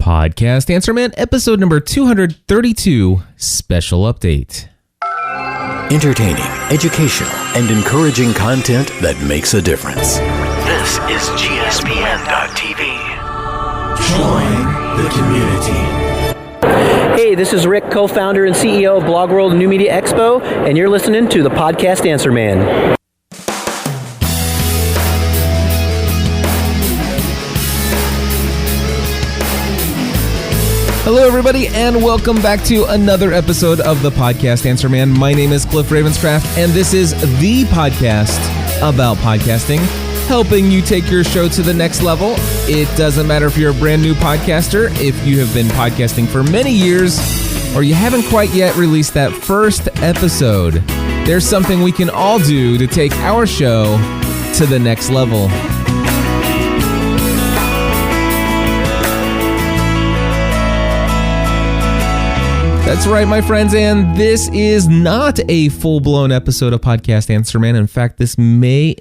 Podcast Answer Man, episode number 232, special update. Entertaining, educational, and encouraging content that makes a difference. This is GSPN.TV. Join the community. Hey, this is Rick, co-founder and CEO of Blog World New Media Expo, and you're listening to the Podcast Answer Man. Hello, everybody, and welcome back to another episode of the Podcast Answer Man. My name is Cliff Ravenscraft, and this is the podcast about podcasting, helping you take your show to the next level. It doesn't matter if you're a brand new podcaster, if you have been podcasting for many years, or you haven't quite yet released that first episode. There's something we can all do to take our show to the next level. That's right, my friends, and this is not a full-blown episode of Podcast Answer Man. In fact, this may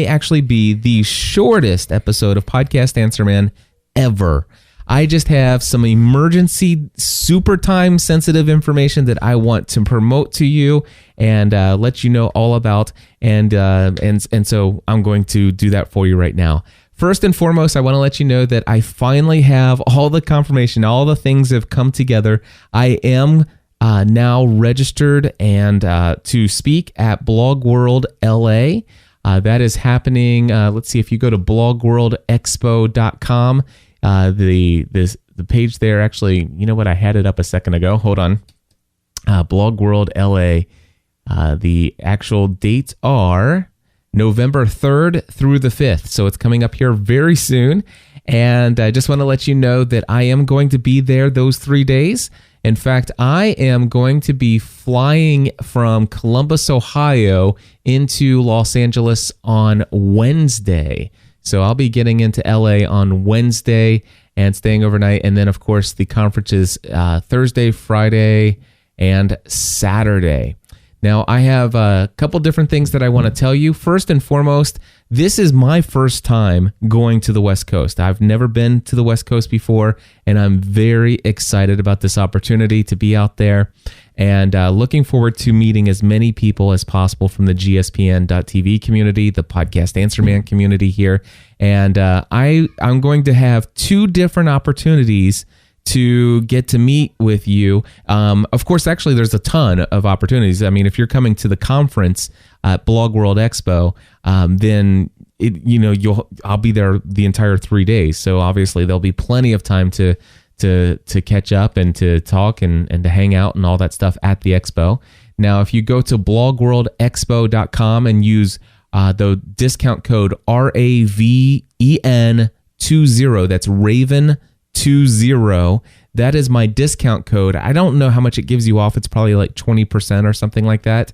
actually be the shortest episode of Podcast Answer Man ever. I just have some emergency, super time-sensitive information that I want to promote to you and let you know all about, and so I'm going to do that for you right now. First and foremost, I want to let you know that I finally have all the confirmation, all the things have come together. I am now registered and to speak at Blog World LA. That is happening. Let's see, if you go to blogworldexpo.com, the page there, actually, you know what? I had it up a second ago. Hold on. Blog World LA. The actual dates are November 3rd through the 5th. So it's coming up here very soon. And I just want to let you know that I am going to be there those 3 days. In fact, I am going to be flying from Columbus, Ohio into Los Angeles on Wednesday. So I'll be getting into LA on Wednesday and staying overnight. And then, of course, the conference is Thursday, Friday, and Saturday. Now, I have a couple different things that I want to tell you. First and foremost, this is my first time going to the West Coast. I've never been to the West Coast before, and I'm very excited about this opportunity to be out there and looking forward to meeting as many people as possible from the GSPN.TV community, the Podcast Answer Man community here. And I'm going to have two different opportunities to get to meet with you. Of course, actually, there's a ton of opportunities. I mean, if you're coming to the conference at Blog World Expo, then I'll be there the entire 3 days. So obviously, there'll be plenty of time to catch up and to talk and to hang out and all that stuff at the expo. Now, if you go to blogworldexpo.com and use the discount code RAVEN20, that's Raven 20, that is my discount code. I don't know how much it gives you off. It's probably like 20% or something like that.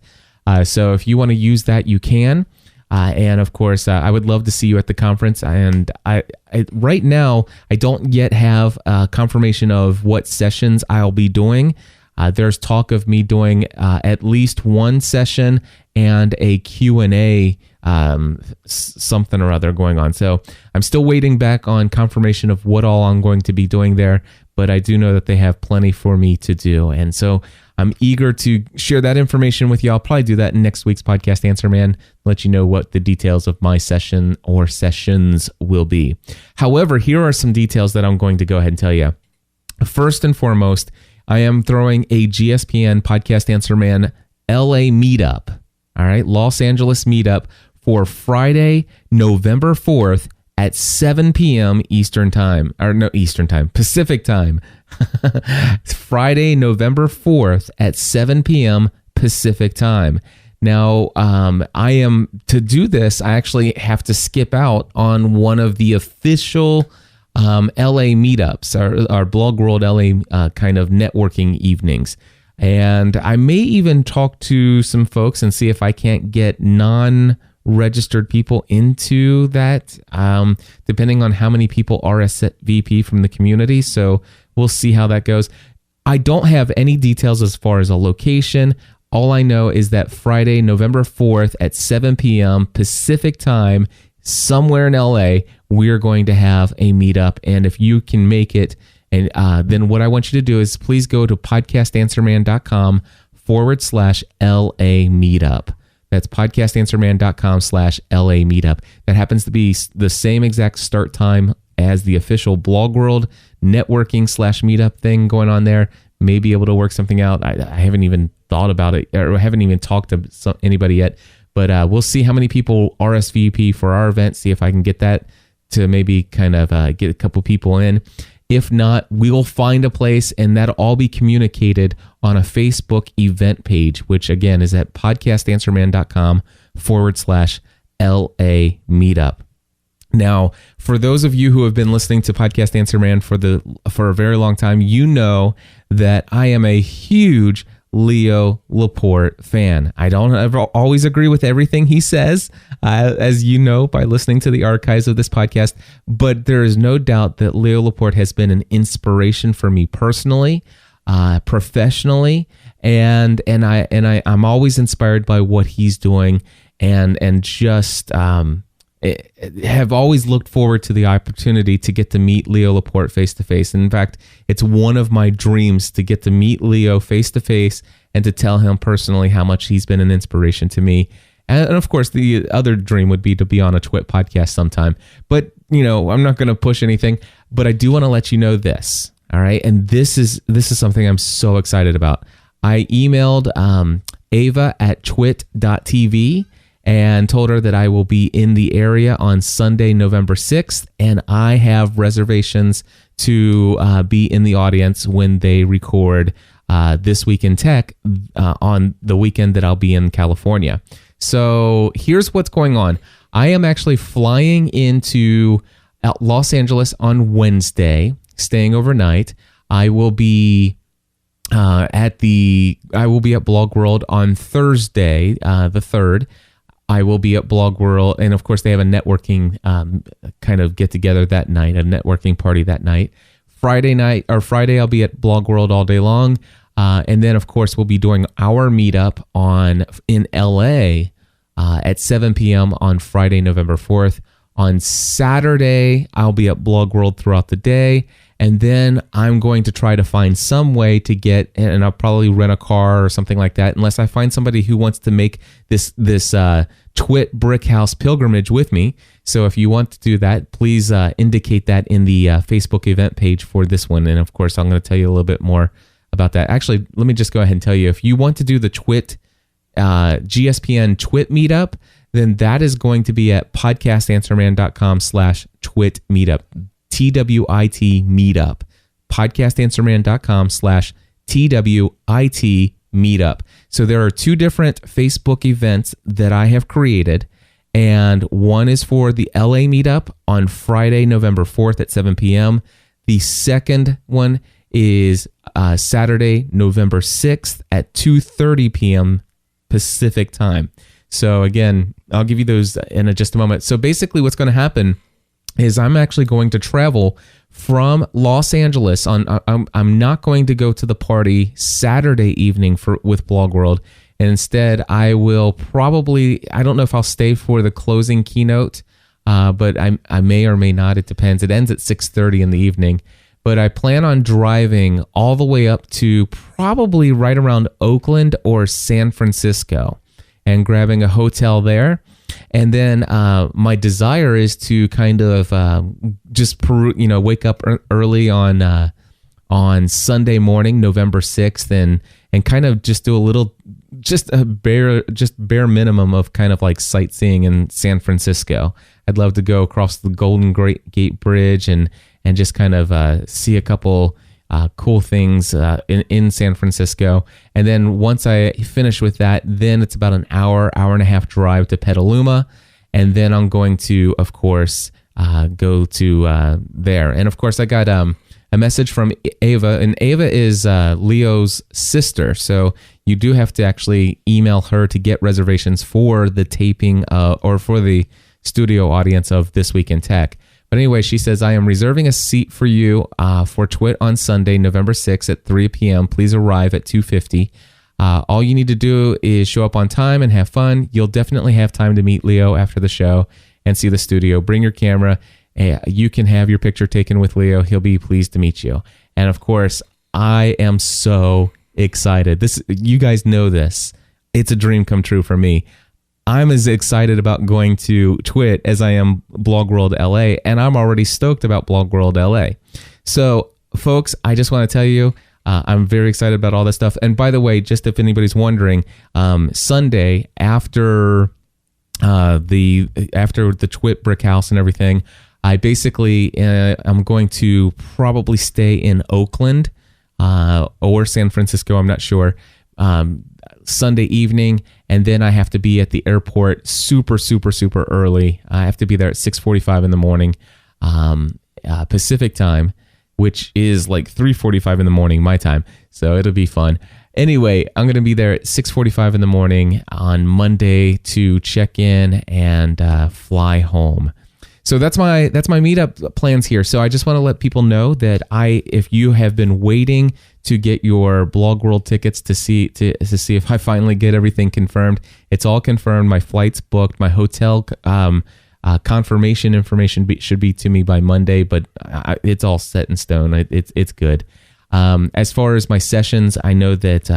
So if you want to use that, you can. And of course, I would love to see you at the conference. And I right now, I don't yet have confirmation of what sessions I'll be doing. There's talk of me doing at least one session and a Q&A something or other going on. So I'm still waiting back on confirmation of what all I'm going to be doing there, but I do know that they have plenty for me to do. And so I'm eager to share that information with you. I'll probably do that in next week's Podcast Answer Man, let you know what the details of my session or sessions will be. However, here are some details that I'm going to go ahead and tell you. First and foremost, I am throwing a GSPN Podcast Answer Man LA Meetup. All right, Los Angeles Meetup for Friday, November 4th at 7 p.m. Eastern Time. Or no, Eastern Time, Pacific Time. Friday, November 4th at 7 p.m. Pacific Time. Now, to do this, I actually have to skip out on one of the official LA meetups, our Blog World LA kind of networking evenings. And I may even talk to some folks and see if I can't get non-registered people into that, depending on how many people RSVP from the community. So we'll see how that goes. I don't have any details as far as a location. All I know is that Friday, November 4th at 7 p.m. Pacific Time, somewhere in LA, we're going to have a meetup. And if you can make it, and then what I want you to do is please go to podcastanswerman.com/LA meetup. That's podcastanswerman.com/LA meetup. That happens to be the same exact start time as the official Blog World networking/meetup thing going on there. May be able to work something out. I haven't even thought about it, or haven't even talked to anybody yet. But we'll see how many people RSVP for our event, see if I can get that to maybe kind of get a couple people in. If not, we'll find a place, and that'll all be communicated on a Facebook event page, which again is at podcastanswerman.com/LA meetup. Now, for those of you who have been listening to Podcast Answer Man for a very long time, you know that I am a huge Leo Laporte fan. I don't ever always agree with everything he says, as you know by listening to the archives of this podcast, but there is no doubt that Leo Laporte has been an inspiration for me personally, professionally, and I'm always inspired by what he's doing, and just have always looked forward to the opportunity to get to meet Leo Laporte face to face. And in fact, it's one of my dreams to get to meet Leo face to face and to tell him personally how much he's been an inspiration to me. And of course, the other dream would be to be on a TWiT podcast sometime. But, I'm not going to push anything, but I do want to let you know this. All right. And this is something I'm so excited about. I emailed Ava at twit.tv and told her that I will be in the area on Sunday, November 6th, and I have reservations to be in the audience when they record This Week in Tech on the weekend that I'll be in California. So here's what's going on. I am actually flying into Los Angeles on Wednesday, staying overnight. I will be at Blog World on Thursday, the 3rd. I will be at Blog World, and of course they have a networking kind of get together that night, a networking party that night. Friday I'll be at Blog World all day long, and then of course we'll be doing our meetup in LA at 7 p.m. on Friday, November 4th. On Saturday, I'll be at Blog World throughout the day, and then I'm going to try to find some way to get, and I'll probably rent a car or something like that, unless I find somebody who wants to make this TWiT Brick House pilgrimage with me. So if you want to do that, please indicate that in the Facebook event page for this one. And of course, I'm going to tell you a little bit more about that. Actually, let me just go ahead and tell you, if you want to do the TWiT, GSPN TWiT meetup, then that is going to be at podcastanswerman.com/TWiT meetup. TWiT meetup. podcastanswerman.com/TWiT meetup. So there are two different Facebook events that I have created, and one is for the LA meetup on Friday, November 4th at 7 p.m. The second one is Saturday, November 6th at 2:30 p.m. Pacific time. So again, I'll give you those in just a moment. So basically what's going to happen is I'm actually going to travel from Los Angeles. I'm not going to go to the party Saturday evening with Blog World. And instead, I will probably, I don't know if I'll stay for the closing keynote, but I may or may not. It depends. It ends at 6:30 in the evening. But I plan on driving all the way up to probably right around Oakland or San Francisco and grabbing a hotel there. And then my desire is to kind of just wake up early on Sunday morning, November 6th, and kind of just do a little, just bare minimum of kind of like sightseeing in San Francisco. I'd love to go across the Golden Gate Bridge and just kind of see a couple cool things in San Francisco. And then once I finish with that, then it's about an hour and a half drive to Petaluma. And then I'm going to, of course, go to there. And of course, I got a message from Ava, and Ava is Leo's sister. So you do have to actually email her to get reservations for the taping or for the studio audience of This Week in Tech. But anyway, she says, I am reserving a seat for you for TWiT on Sunday, November 6th at 3 p.m. Please arrive at 2:50. All you need to do is show up on time and have fun. You'll definitely have time to meet Leo after the show. and see the studio. Bring your camera. You can have your picture taken with Leo. He'll be pleased to meet you. And of course, I am so excited. You guys know this. It's a dream come true for me. I'm as excited about going to TWiT as I am Blog World LA, and I'm already stoked about Blog World LA. So, folks, I just want to tell you, I'm very excited about all this stuff. And by the way, just if anybody's wondering, Sunday after the TWiT brick house and everything, I basically I'm going to probably stay in Oakland or San Francisco. I'm not sure. Sunday evening, and then I have to be at the airport super early. I have to be there at 6:45 in the morning Pacific time, which is like 3:45 in the morning my time. So it'll be fun. Anyway, I'm going to be there at 6:45 in the morning on Monday to check in and fly home. So that's my meetup plans here. So I just want to let people know that if you have been waiting to get your Blog World tickets to see if I finally get everything confirmed, it's all confirmed. My flight's booked. My hotel confirmation information should be to me by Monday, but it's all set in stone. It's good. As far as my sessions, I know that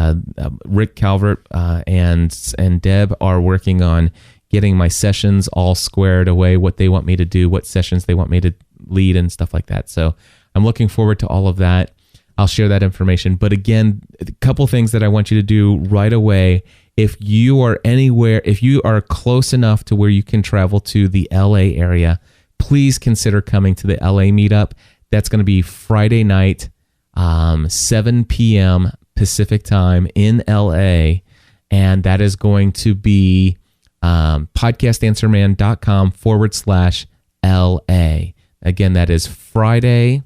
Rick Calvert and Deb are working on getting my sessions all squared away, what they want me to do, what sessions they want me to lead and stuff like that. So I'm looking forward to all of that. I'll share that information. But again, a couple things that I want you to do right away. If you are anywhere, if you are close enough to where you can travel to the LA area, please consider coming to the LA meetup. That's going to be Friday night, 7 p.m. Pacific time in LA. And that is going to be podcastanswerman.com/LA. Again, that is Friday.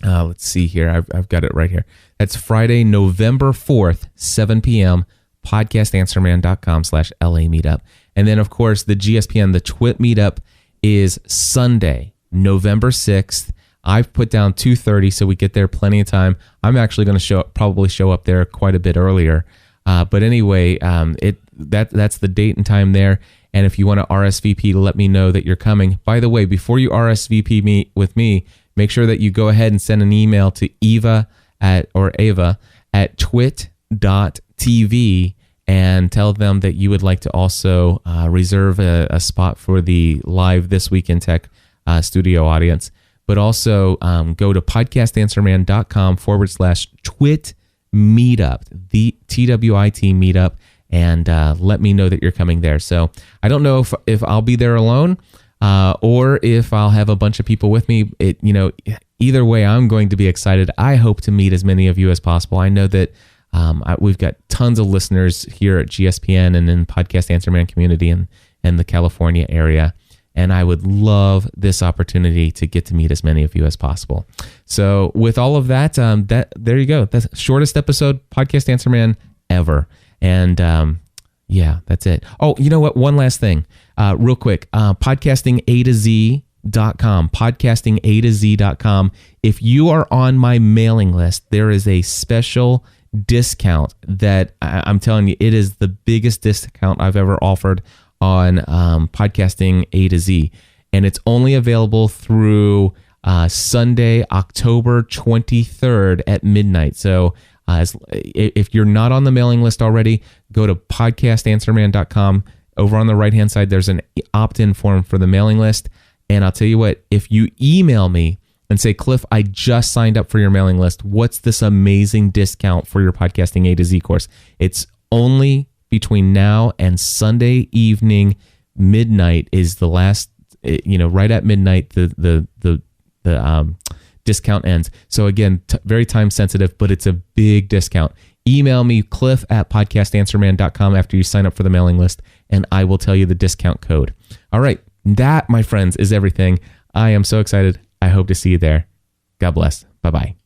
Let's see here. I've got it right here. That's Friday, November 4th, 7 p.m. podcastanswerman.com/LA meetup. And then, of course, the GSPN, the TWiT meetup is Sunday, November 6th. I've put down 2:30, so we get there plenty of time. I'm actually going to probably show up there quite a bit earlier. But anyway, that's the date and time there. And if you want to RSVP, let me know that you're coming. By the way, before you RSVP with me, make sure that you go ahead and send an email to Ava at twit.tv and tell them that you would like to also reserve a spot for the live This Week in Tech studio audience. But also go to podcastanswerman.com/TWiT meetup, the TWiT meetup, and let me know that you're coming there. So I don't know if I'll be there alone or if I'll have a bunch of people with me. Either way, I'm going to be excited. I hope to meet as many of you as possible. I know that we've got tons of listeners here at GSPN and in Podcast Answer Man community and the California area. And I would love this opportunity to get to meet as many of you as possible. So with all of that, there you go. That's the shortest episode, Podcast Answer Man, ever. And yeah, that's it. Oh, you know what? One last thing, real quick. Podcasting.com, podcasting.com. If you are on my mailing list, there is a special discount that I'm telling you, it is the biggest discount I've ever offered on Podcasting A to Z. And it's only available through Sunday, October 23rd at midnight. So if you're not on the mailing list already, go to podcastanswerman.com. Over on the right-hand side, there's an opt-in form for the mailing list. And I'll tell you what, if you email me and say, Cliff, I just signed up for your mailing list, what's this amazing discount for your Podcasting A to Z course? It's only between now and Sunday evening midnight is the last, right at midnight, the discount ends. So again, very time sensitive, but it's a big discount. Email me, cliff@podcastanswerman.com after you sign up for the mailing list, and I will tell you the discount code. All right. That, my friends, is everything. I am so excited. I hope to see you there. God bless. Bye-bye.